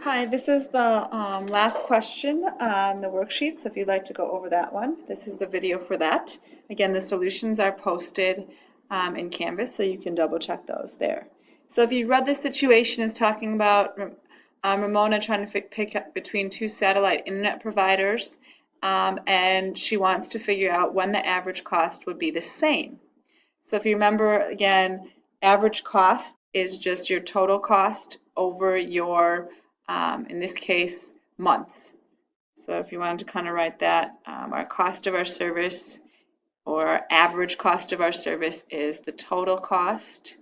Hi, this is the last question on the worksheet, so if you'd like to go over that one, this is the video for that. Again, the solutions are posted in Canvas, so you can double check those there. So if you read the situation is talking about Ramona trying to pick up between two satellite internet providers, and she wants to figure out when the average cost would be the same. So if you remember, again, average cost is just your total cost over your, in this case, months. So if you wanted to kind of write that, our cost of our service or our average cost of our service is the total cost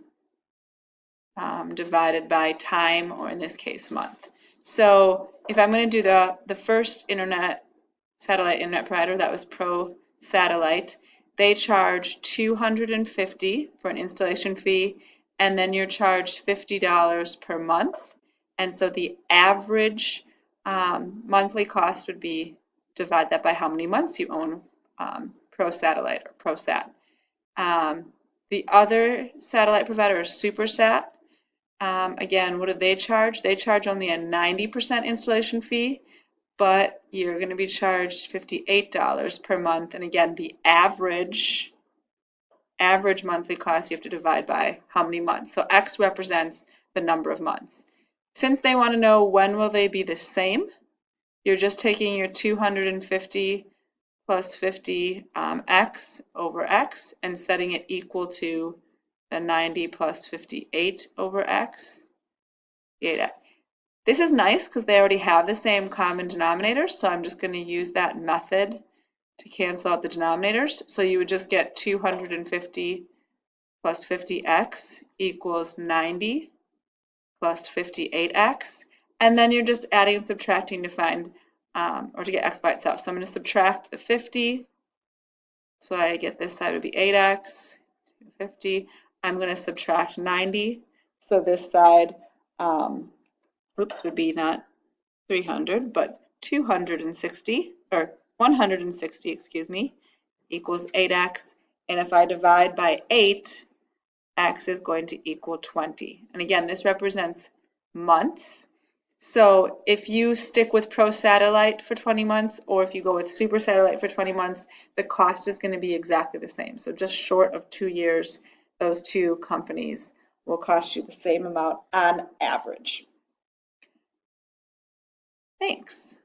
divided by time, or in this case, month. So if I'm going to do the first satellite internet provider, that was Pro Satellite, they charge $250 for an installation fee, and then you're charged $50 per month. And so the average monthly cost would be divide that by how many months you own Pro Satellite or ProSat. The other satellite provider is SuperSat. Again, what do they charge? They charge only a 90% installation fee, but you're going to be charged $58 per month. And again, the average monthly cost you have to divide by how many months. So X represents the number of months. Since they want to know when will they be the same, you're just taking your 250 plus 50 X over X and setting it equal to the 90 plus 58 over X. This is nice because they already have the same common denominator, so I'm just going to use that method to cancel out the denominators. So you would just get 250 plus 50x equals 90 plus 58x, and then you're just adding and subtracting to find, or to get x by itself. So I'm going to subtract the 50, so I get this side would be 8x, 250. I'm going to subtract 90, so this side, would be not 300, but 260, or 160, excuse me, equals 8x. And if I divide by 8, x is going to equal 20. And again, this represents months. So if you stick with Pro Satellite for 20 months, or if you go with Super Satellite for 20 months, the cost is going to be exactly the same. So just short of 2 years, those two companies will cost you the same amount on average. Thanks.